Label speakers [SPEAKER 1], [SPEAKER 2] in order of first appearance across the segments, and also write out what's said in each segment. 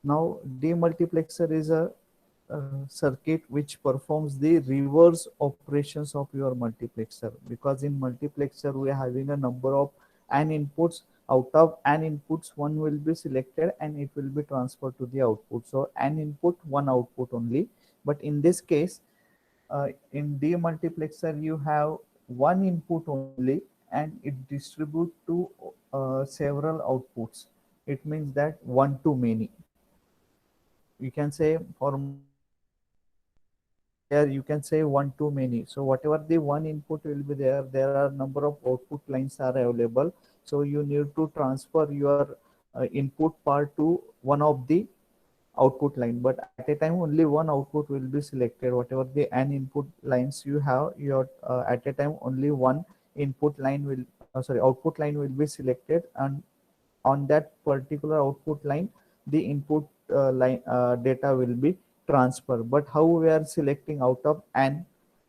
[SPEAKER 1] Now demultiplexer is a circuit which performs the reverse operations of your multiplexer, because in multiplexer we are having a number of n inputs. Out of n inputs, one will be selected and it will be transferred to the output. So n input, one output only. But in this case, in demultiplexer you have one input only and it distribute to several outputs. It means that one to many. You can say for here you can say one to many. So whatever the one input will be there, there are number of output lines are available. So you need to transfer your input part to one of the output line, but at a time only one output will be selected. Whatever the n input lines you have, your at a time only one input line will output line will be selected, and on that particular output line the input line data will be transferred. But how we are selecting out of n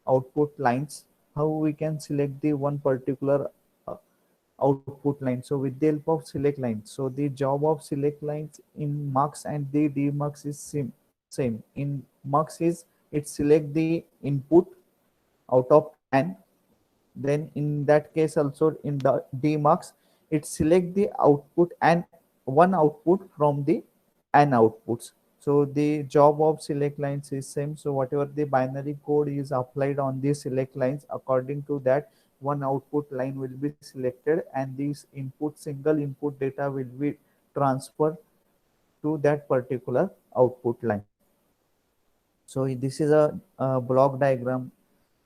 [SPEAKER 1] output lines, how we can select the one particular uh, output line? So with the help of select lines. So the job of select lines in mux and the demux is same. In mux is it select the input out of n. Then in that case also in the demux it select the output and one output from the n outputs. So the job of select lines is same. So whatever the binary code is applied on the select lines, according to that one output line will be selected and this input single input data will be transferred to that particular output line. So this is a block diagram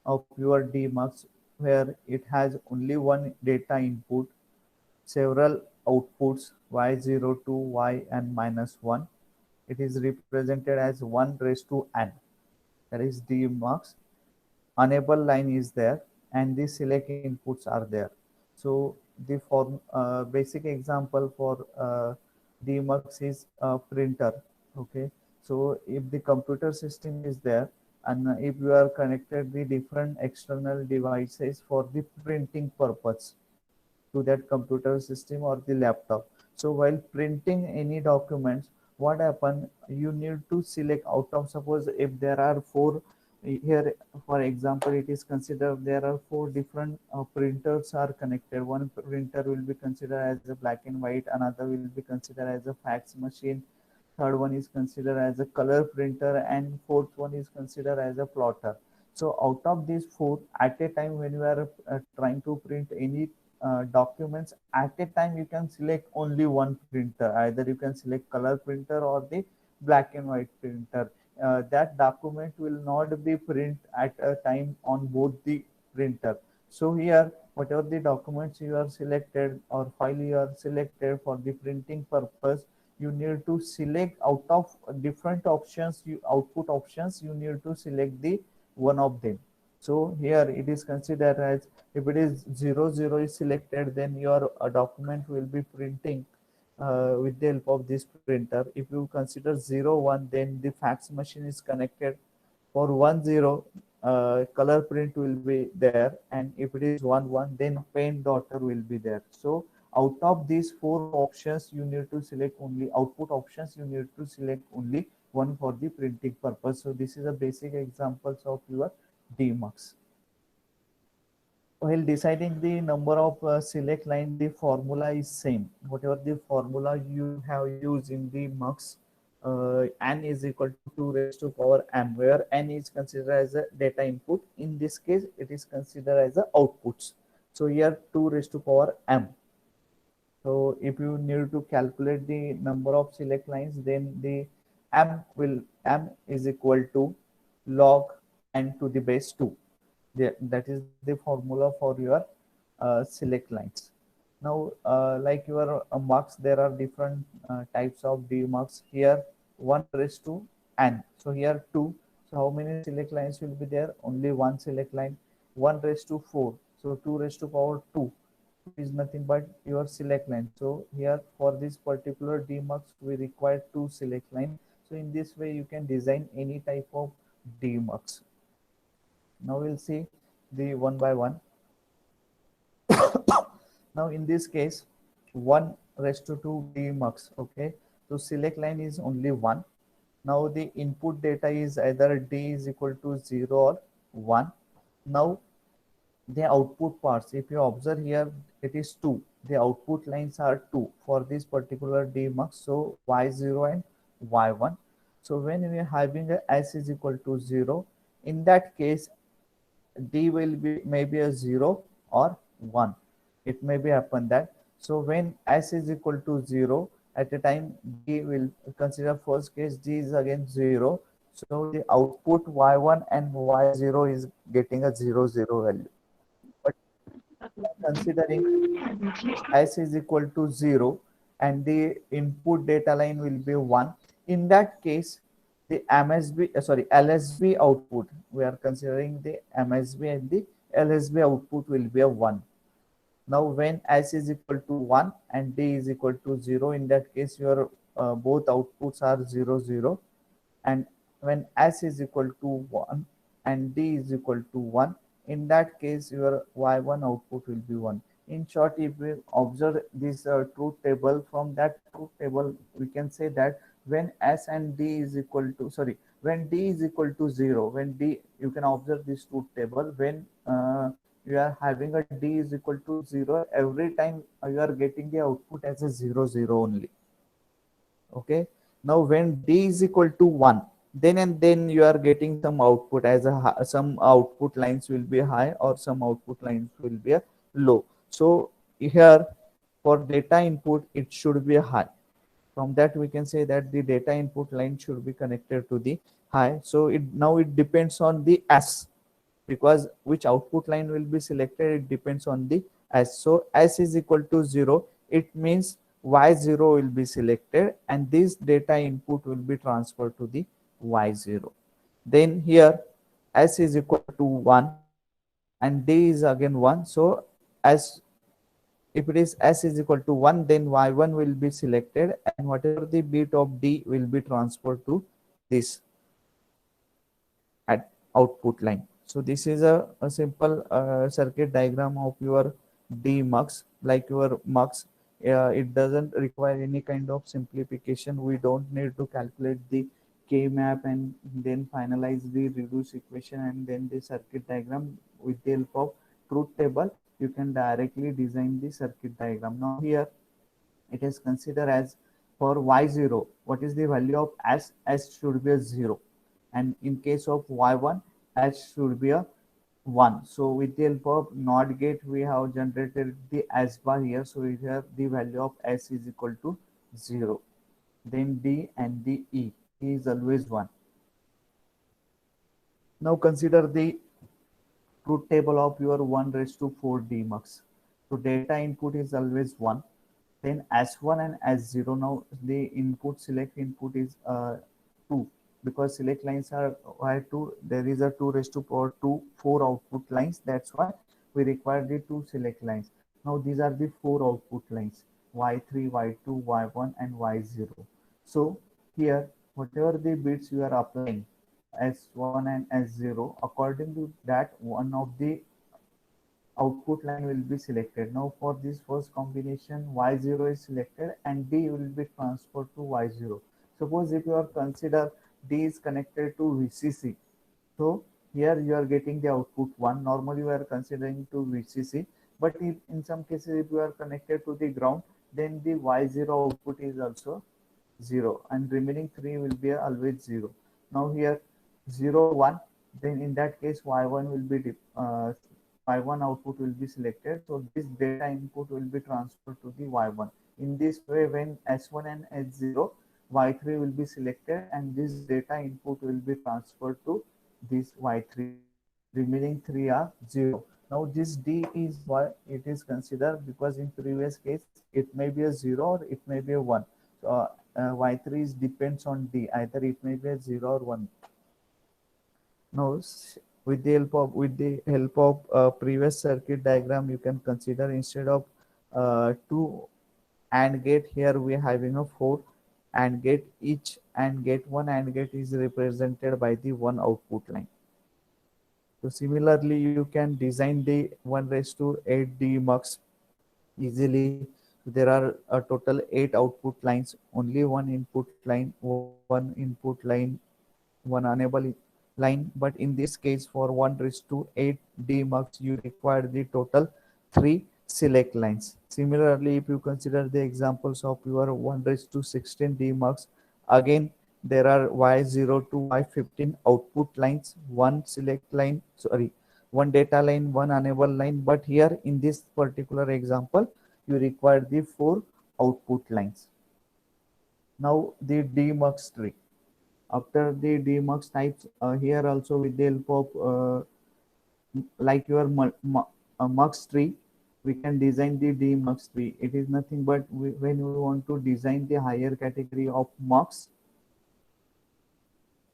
[SPEAKER 1] of your demux where it has only one data input, several outputs y0 to yn minus 1. It is represented as 1 raised to n. That is demux. Enable line is there and the select inputs are there. So the form basic example for demux is a printer. Okay, so if the computer system is there and if you are connected the different external devices for the printing purpose to that computer system or the laptop. So while printing any documents, what happen? You need to select out of, suppose if there are four here, for example, it is considered there are four different printers are connected. One printer will be considered as a black and white, another will be considered as a fax machine, third one is considered as a color printer, and fourth one is considered as a plotter. So out of these four, at a time when you are trying to print any documents, at a time you can select only one printer. Either you can select color printer or the black and white printer. That document will not be print at a time on both the printer. So here whatever the documents you are selected or file you are selected for the printing purpose, you need to select out of different options, you output options, you need to select the one of them. So here it is considered as, if it is 00 is selected, then your document will be printing with the help of this printer. If you consider 01, then the fax machine is connected. For 10, color print will be there, and if it is 11, then pen daughter will be there. So out of these four options, you need to select only output options. You need to select only one for the printing purpose. So this is a basic examples of your demux. While deciding the number of select line, the formula is same. Whatever the formula you have used in the mux, n is equal to 2 raised to power m, where n is considered as a data input. In this case, it is considered as a outputs. So here 2 raised to power m. So if you need to calculate the number of select lines, then the m is equal to log n to the base 2. That is the formula for your select lines. Now, like your marks, there are different types of demux. Here, 1 raised to n. So here 2. So how many select lines will be there? Only one select line. 1 raised to 4. So 2 raised to power 2 is nothing but your select line. So here for this particular demux, we require 2 select line. So in this way, you can design any type of demux. Now we'll see the one by one. Now in this case, 1 raised to 2 demux. Okay, So select line is only one. Now the input data is either D is equal to 0 or 1. Now the output parts, if you observe here, it is 2. The output lines are 2 for this particular demux. So y0 and y1. So when we are having a s is equal to 0, in that case D will be maybe a 0 or 1. It may be happen that. So when S is equal to 0, at a time D will consider first case D is again 0. So the output Y1 and Y0 is getting a 0, 0 value. But considering S is equal to 0 and the input data line will be 1, in that case the LSB output, we are considering the MSB and the LSB output will be a 1. Now when S is equal to 1 and D is equal to 0, in that case your both outputs are 0, 0. And when S is equal to 1 and D is equal to 1, in that case your Y1 output will be 1. In short, if we observe this truth table, from that truth table we can say that when S and D is equal to, when D is equal to 0, when D, you can observe this truth table, when you are having a D is equal to 0, every time you are getting the output as a 0, 0 only. Okay. Now when D is equal to 1, then and then you are getting some output as a some output lines will be high or some output lines will be a low. So here for data input it should be a high. From that we can say that the data input line should be connected to the high. So it now it depends on the S, because which output line will be selected, it depends on the S. So S is equal to 0, it means Y0 will be selected and this data input will be transferred to the Y0. Then here S is equal to 1 and D is again 1. So as if it is S is equal to 1, then Y1 will be selected and whatever the bit of D will be transferred to this at output line. So this is a simple circuit diagram of your demux, like your mux. It doesn't require any kind of simplification. We don't need to calculate the K map and then finalize the reduced equation and then the circuit diagram. With the help of truth table, you can directly design the circuit diagram. Now here it is considered as for y0, what is the value of s should be a 0, and in case of y1 s should be a 1. So with the help of NOT gate we have generated the s bar here. So here the value of s is equal to 0, then d and the e is always 1. Now consider the truth table of your 1 raised to 4 demux. So data input is always 1. Then S1 and S0, now the input select input is 2, because select lines are why 2, there is a 2 raised to power 2 4 output lines, that's why we require the 2 select lines. Now these are the 4 output lines, y3, y2, y1 and y0. So here whatever the bits you are applying S1 and S0, according to that one of the output line will be selected. Now for this first combination y0 is selected and D will be transferred to y0. Suppose if you are consider D is connected to VCC, so here you are getting the output 1. Normally we are considering to VCC, but if in some cases if you are connected to the ground, then the y0 output is also 0 and remaining 3 will be always 0. Now here 0 1, then in that case y1 will be y1 output will be selected, so this data input will be transferred to the y1. In this way, when s1 and s0, y3 will be selected and this data input will be transferred to this y3. Remaining 3 are 0. Now this d is why it is considered, because in previous case it may be a 0 or it may be a 1. So y3 is depends on d, either it may be a 0 or 1. Now, with the help of previous circuit diagram, you can consider instead of two AND gate, here we are having a four AND gate. Each AND gate, one AND gate is represented by the one output line. So similarly, you can design the 1 raised to 8 demux easily. there are a total 8 output lines, only one input line, one input line, one enable line. But in this case, for 1 raised to 8 demux, you require the total 3 select lines. Similarly, if you consider the examples of your 1 raised to 16 demux, again there are Y0 to Y15 output lines, one select line, sorry, one data line, one enable line. But here in this particular example, you require the 4 output lines. Now the demux tree. After the demux types, here also with the help of like your mux tree, we can design the demux tree. It is nothing but when we want to design the higher category of mux,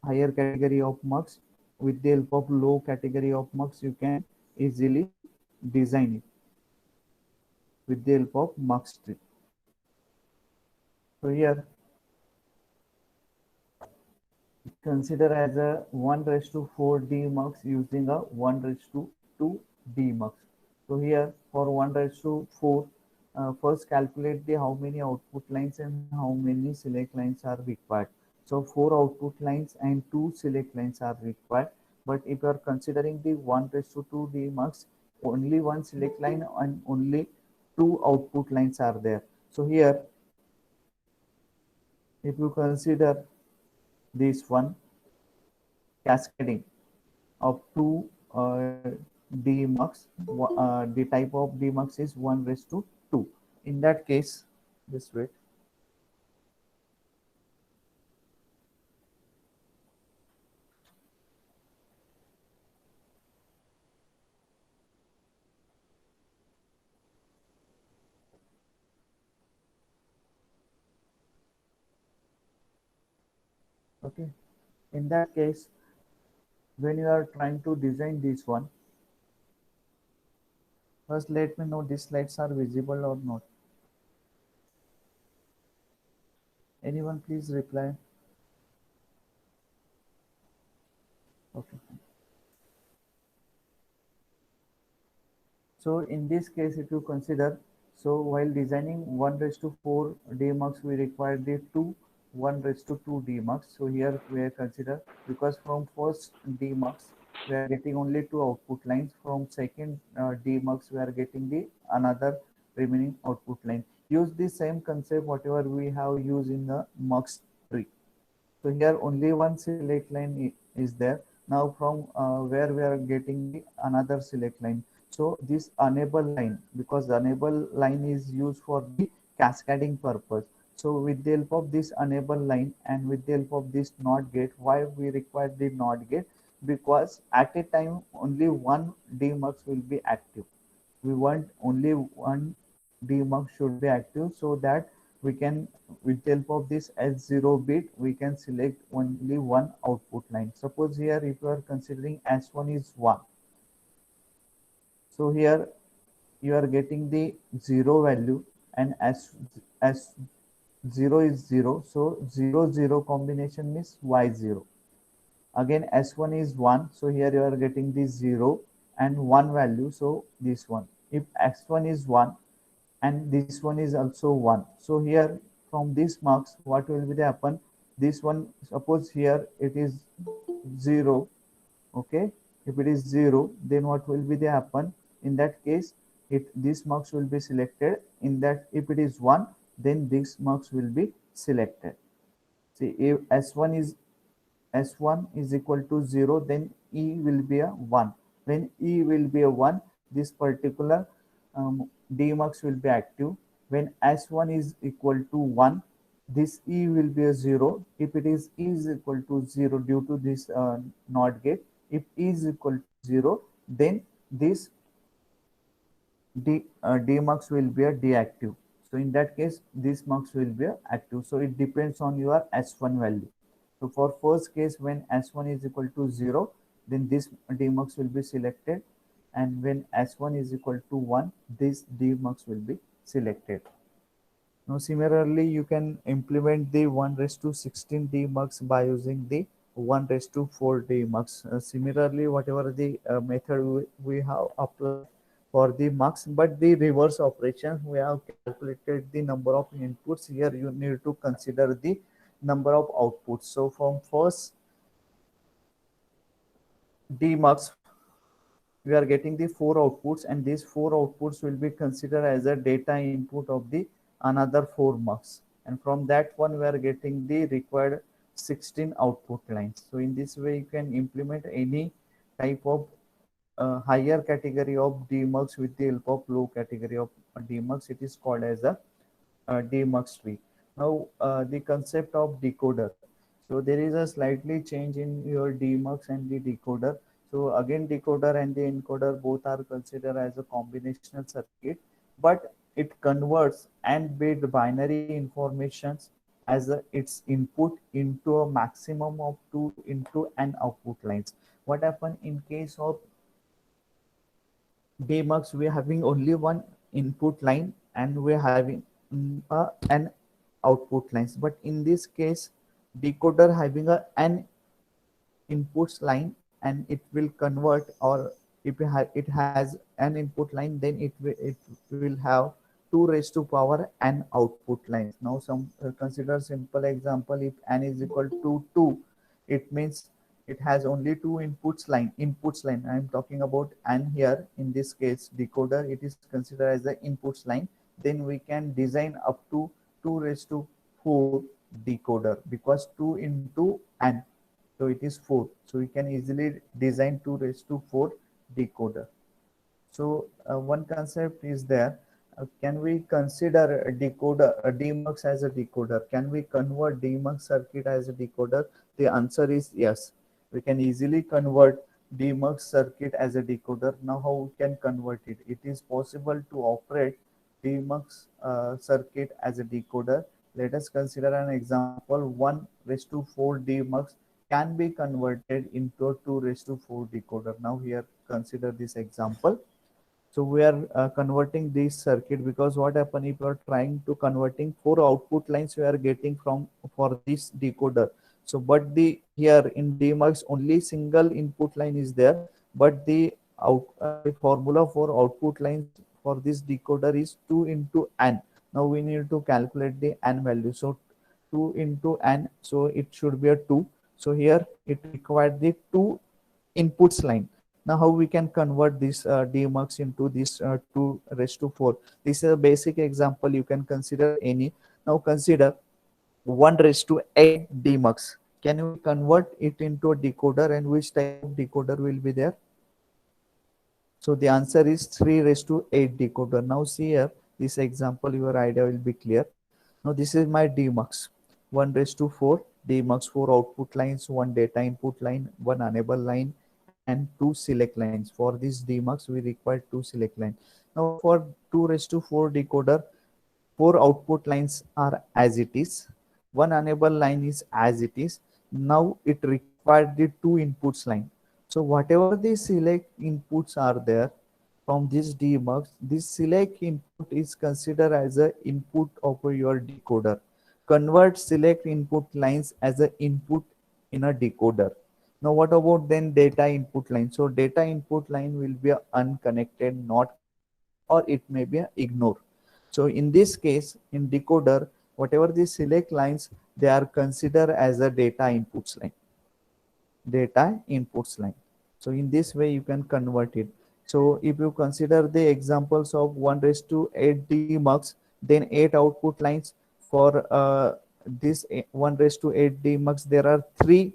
[SPEAKER 1] with the help of low category of mux, you can easily design it with the help of mux tree. So here consider as a 1 raised to 4 demux using a 1 raised to 2 demux. So here for 1 raised to 4, first calculate the how many output lines and how many select lines are required. So 4 output lines and 2 select lines are required. But if you are considering the 1 raised to 2 demux, only one select line and only 2 output lines are there. So here, if you consider this one cascading of two demux, the type of demux is 1 raised to 2. In that case, just wait. Okay. In that case, when you are trying to design this one, first let me know these slides are visible or not. Anyone please reply. Okay. So in this case, if you consider, so while designing 1 raised to 4 demux, we require the 1 raised to 2 demux. So here we are consider, because from first demux we are getting only 2 output lines. From second demux we are getting the another remaining output line. Use the same concept whatever we have used in the mux tree. So here only one select line is there. Now from where we are getting the another select line. So this enable line, because the enable line is used for the cascading purpose. So with the help of this enable line and with the help of this NOT gate, why we require the NOT gate? Because at a time only one demux will be active. We want only one demux should be active, so that we can, with the help of this S0 bit, we can select only one output line. Suppose here if you are considering S1 is 1, so here you are getting the 0 value, and S0 is 0, so 0 0 combination means Y0. Again S1 is 1, so here you are getting the 0 and 1 value, so this one. If X1 is 1 and this one is also 1, so here from this marks what will be the happen, this one, suppose here it is 0. Okay, if it is 0, then what will be the happen? In that case, if this marks will be selected, in that if it is 1, then this marks will be selected. See, if S1 is equal to 0, then E will be a 1. When E will be a 1, this particular demux will be active. When S1 is equal to 1, this E will be a 0. If it is E is equal to 0 due to this NOT gate, if E is equal to 0, then this demux will be a deactive. So in that case, this mux will be active. So it depends on your S1 value. So for first case, when S1 is equal to 0, then this demux will be selected. And when S1 is equal to 1, this demux will be selected. Now similarly, you can implement the 1 raised to 16 demux by using the 1 raised to 4 demux. Similarly, whatever the method we have applied, for the mux, but the reverse operation, we have calculated the number of inputs. Here you need to consider the number of outputs. So from first demux, we are getting the four outputs, and these four outputs will be considered as a data input of the another four mux, and from that one we are getting the required 16 output lines. So in this way you can implement any type of higher category of demux with the help of low category of demux. It is called as a demux tree. Now the concept of decoder. So there is a slightly change in your demux and the decoder. So again, decoder and the encoder both are considered as a combinational circuit, but it converts and bit binary informations as its input into a maximum of 2 into n output lines. What happen in case of demux? We are having only one input line and we are having n output lines. But in this case, decoder having a n inputs line, and it will convert, or if it has an input line, then it will have 2 raised to power n output lines. Now some consider simple example. If n is equal to 2, it means it has only two inputs line. I am talking about n here. In this case, decoder, it is considered as the inputs line. Then we can design up to 2 raised to 4 decoder, because 2 into n, so it is 4. So we can easily design 2 raised to 4 decoder. So one concept is there. Can we consider a decoder, a demux as a decoder? Can we convert demux circuit as a decoder? The answer is yes. We can easily convert demux circuit as a decoder. Now how we can convert it? It is possible to operate demux circuit as a decoder. Let us consider an example. 1 raised to 4 demux can be converted into a 2 raised to 4 decoder. Now here consider this example. So we are converting this circuit, because what happen, if you are trying to converting 4 output lines we are getting from for this decoder. So but the here in demux only single input line is there, but the formula for output lines for this decoder is 2 into n. Now we need to calculate the n value. So 2 into n, so it should be a 2. So here it required the 2 inputs line. Now how we can convert this demux into this 2 raised to 4? This is a basic example. You can consider any. Now consider 1 raised to 8 demux. Can we convert it into a decoder, and which type of decoder will be there? So the answer is 3 raised to 8 decoder. Now see here, this example, your idea will be clear. Now this is my demux. 1 raised to 4 demux, 4 output lines, 1 data input line, 1 enable line, and 2 select lines. For this demux we require 2 select lines. Now for 2 raised to 4 decoder, 4 output lines are as it is, 1 enable line is as it is. Now it required the 2 inputs line. So whatever the select inputs are there from this demux, this select input is considered as a input of your decoder. Convert select input lines as an input in a decoder. Now what about then data input line? So data input line will be a unconnected, not connected, or it may be a ignore. So in this case, in decoder, whatever the select lines, they are considered as a data inputs line. Data inputs line. So in this way you can convert it. So if you consider the examples of 1 raised to 8 demux, then 8 output lines. For this 1 raised to 8 demux, there are 3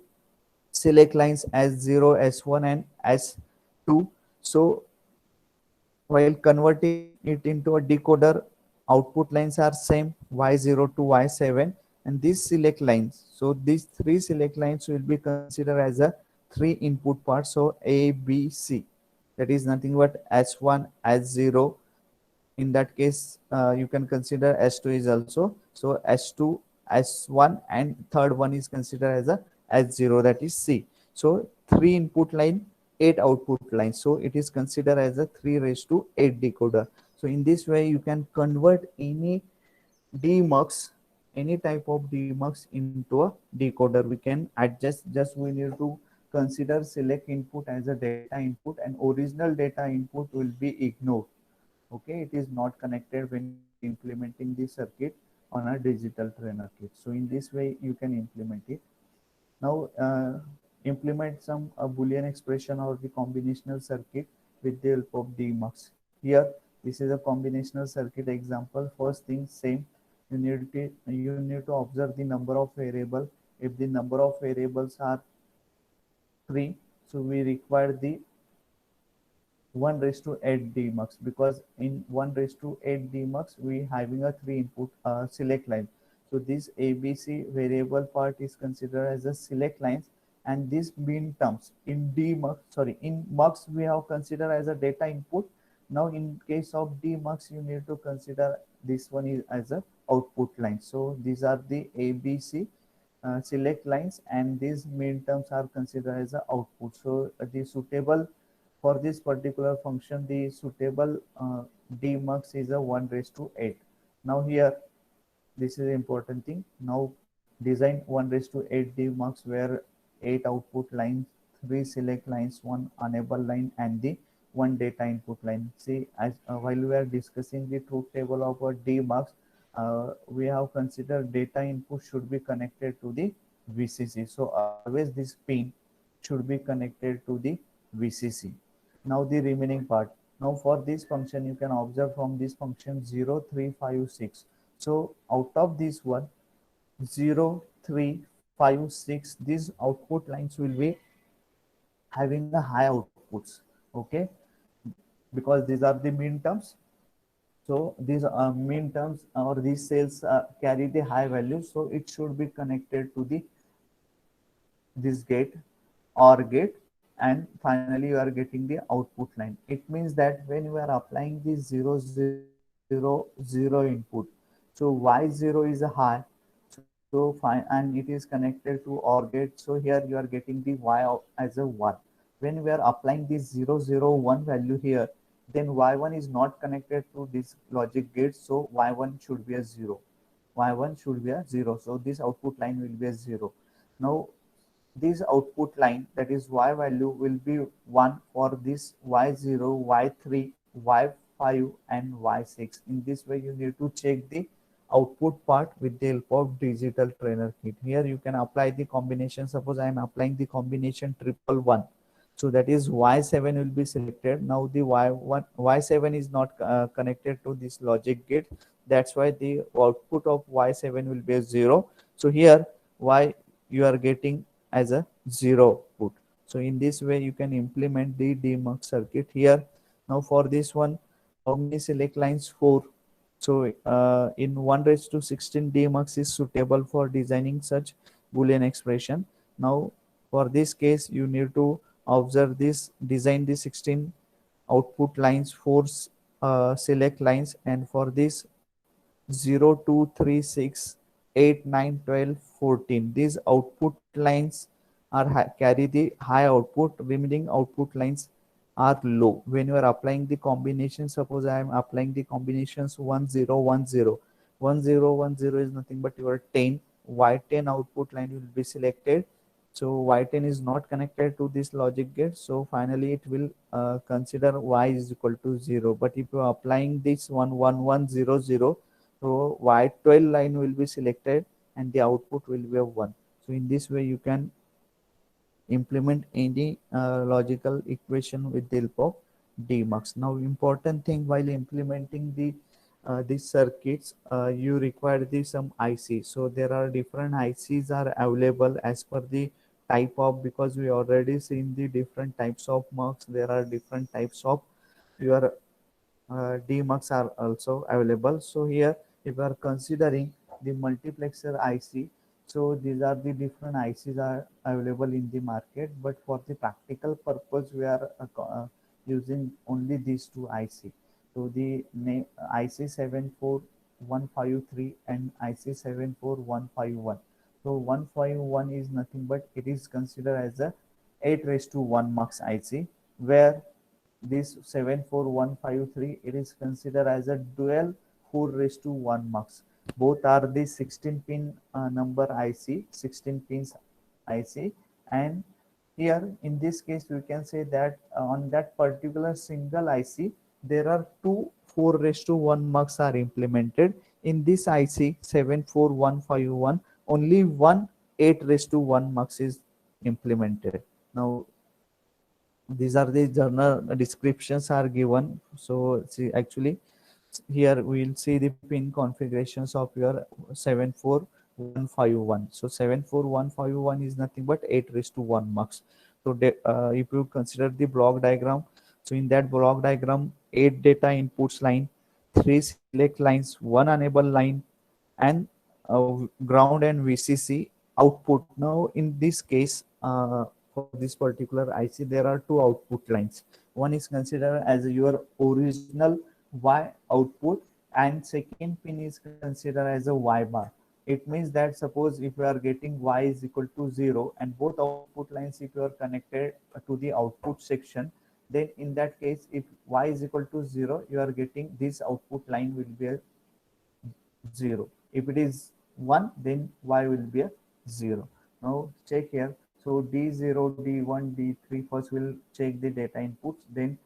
[SPEAKER 1] select lines as 0, S1 and S2. So while converting it into a decoder, output lines are same, Y0 to Y7, and these select lines. So these 3 select lines will be considered as a 3 input parts. So A, B, C. That is nothing but S1, S0. In that case, you can consider S2 is also. So S2, S1, and third one is considered as a S0, that is C. So 3 input line, 8 output lines. So it is considered as a 3 raised to 8 decoder. So in this way you can convert any demux, any type of demux into a decoder. We can adjust, just we need to consider select input as a data input, and original data input will be ignored. Okay, it is not connected when you are implementing the circuit on a digital trainer kit. So in this way you can implement it. Now implement some Boolean expression or the combinational circuit with the help of DMUX. Here, this is a combinational circuit example. First thing, same. You need to observe the number of variable. If the number of variables are three, so we require the 1 raised to 8 demux, because in 1 raised to 8 demux we having a 3 input select line. So this ABC variable part is considered as a select lines, and this min terms in demux, sorry, in mux we have considered as a data input. Now in case of demux you need to consider this one is as a output line. So these are the ABC select lines, and these min terms are considered as a output. So the suitable for this particular function, the suitable demux is a 1 raised to 8. Now here, this is important thing. Now design 1 raised to 8 demux where 8 output lines, 3 select lines, 1 enable line, and the 1 data input line. See, as while we are discussing the truth table of a demux, we have considered data input should be connected to the VCC. So always this pin should be connected to the VCC. Now the remaining part. Now for this function, you can observe from this function 0, 3, 5, 6. So out of this one, 0, 3, 5, 6, these output lines will be having a high outputs. Okay, because these are the min terms. So these min terms or these cells carry the high value. So it should be connected to the this gate or gate, and finally you are getting the output line. It means that when you are applying the 0, 0, 0 input, so y0 is a high, so fine, and it is connected to OR gate. So here you are getting the y as a 1. When we are applying this 0, 0, 1 value here, then y1 is not connected to this logic gate, so y1 should be a 0. Y1 should be a 0, so this output line will be a 0. Now this output line, that is y value, will be 1 for this y0, y3, y5, and y6. In this way you need to check the output part with the help of digital trainer kit. Here you can apply the combination. Suppose I am applying the combination triple one, so that is y7 will be selected. Now the y1 y7 is not connected to this logic gate, that's why the output of y7 will be a 0. So here y you are getting as a 0 put. So in this way you can implement the demux circuit here. Now for this one, how many select lines? 4. So in 1 raised to 16 demux is suitable for designing such Boolean expression. Now for this case you need to observe this, design the 16 output lines, 4 select lines, and for this 0, 2, 3, 6, 8, 9, 12, 14. These output lines are carry the high output, remaining output lines are low. When you are applying the combination, suppose I am applying the combinations 1, 0, 1, 0. 1, 0, 1, 0 is nothing but your 10. Y10 output line will be selected. So y10 is not connected to this logic gate. So finally it will consider y is equal to 0. But if you are applying this 1, 1, 1, 0, 0, so y12 line will be selected and the output will be a 1. So in this way you can implement any logical equation with the help of demux. Now important thing while implementing these circuits, you require some IC. So there are different ICs are available as per the type of, because we already seen the different types of mux. There are different types of your demux are also available. So here if we are considering the multiplexer IC, so these are the different ICs are available in the market, but for the practical purpose we are using only these two IC. So the name IC 74153 and IC 74151. So 151 is nothing but it is considered as a 8 raised to 1 mux IC, where this 74153, it is considered as a dual 4 raised to 1 mux. Both are the 16 pin number IC, 16 pins IC, and here in this case we can say that on that particular single IC there are two 4 raised to 1 mux are implemented. In this IC 74151, only one 8 raised to 1 mux is implemented. Now these are the journal descriptions are given. So see, actually here we will see the pin configurations of your 74151. So 74151 is nothing but 8 raised to 1 mux. So if you consider the block diagram, so in that block diagram 8 data inputs line, 3 select lines, 1 enable line, and ground and VCC output. Now in this case, for this particular IC, there are two output lines. One is considered as your original Y output, and second pin is considered as a Y bar. It means that suppose if you are getting Y is equal to 0 and both output lines if you are connected to the output section, then in that case if Y is equal to 0, you are getting this output line will be a 0. If it is 1, then Y will be a 0. Now check here. So D0, D1, D3 first will check the data inputs, then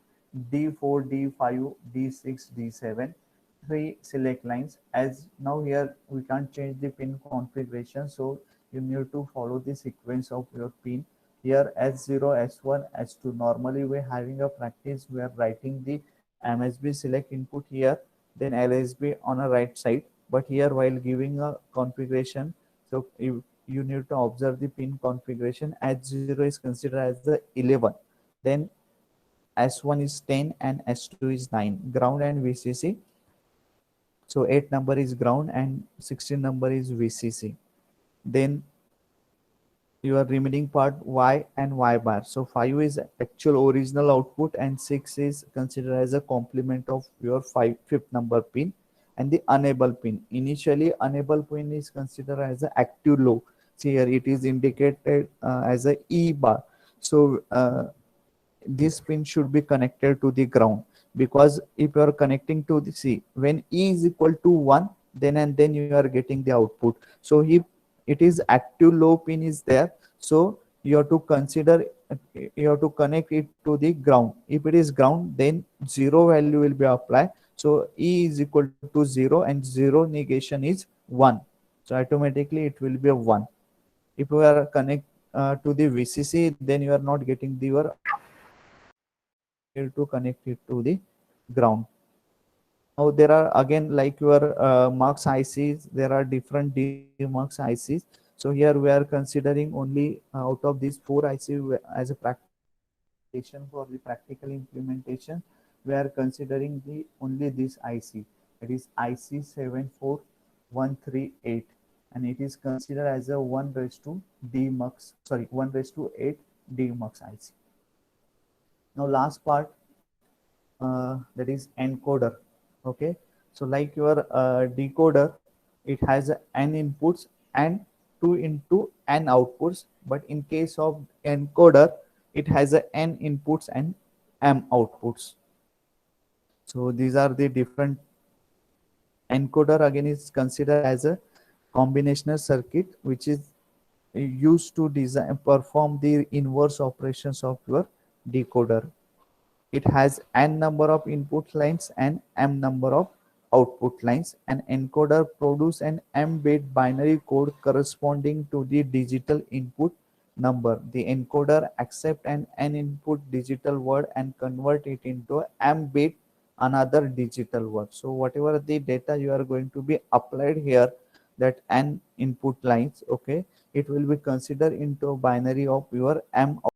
[SPEAKER 1] D4, D5, D6, D7, 3 select lines. As now here we can't change the pin configuration, so you need to follow the sequence of your pin. Here S0, S1, S2. Normally we're having a practice, we are writing the MSB select input here, then LSB on a right side. But here while giving a configuration, so you need to observe the pin configuration. H0 is considered as the 11, then S1 is 10 and S2 is 9. Ground and VCC, so 8 number is ground and 16 number is VCC. Then your remaining part Y and Y bar. So 5 is actual original output and 6 is considered as a complement of your fifth number pin. And the enable pin, initially enable pin is considered as an active low. See here it is indicated as a E bar. So this pin should be connected to the ground, because if you are connecting to the C, when E is equal to 1, then and then you are getting the output. So if it is active low pin is there, so you have to consider, you have to connect it to the ground. If it is ground, then 0 value will be applied. So E is equal to 0 and 0 negation is 1. So automatically it will be a 1. If you are connect to the VCC, then you are not getting the your to connect it to the ground. Now there are again like your Mux ICs, there are different Mux ICs. So here we are considering only out of these 4 IC as a practical for the practical implementation. We are considering the only this IC, it is IC 74138, and it is considered as a 1 raised to D Mux, sorry 1 raised to 8 D Mux IC. Now last part, that is encoder. Okay, so like your decoder, it has n inputs and 2 into n outputs, but in case of encoder it has a n inputs and m outputs. So these are the different. Encoder again is considered as a combinational circuit which is used to design perform the inverse operations of your decoder. It has n number of input lines and m number of output lines. An encoder produces an m-bit binary code corresponding to the digital input number. The encoder accepts an n-input digital word and convert it into m-bit another digital word. So whatever the data you are going to be applied here, that n input lines, okay, it will be considered into binary of your m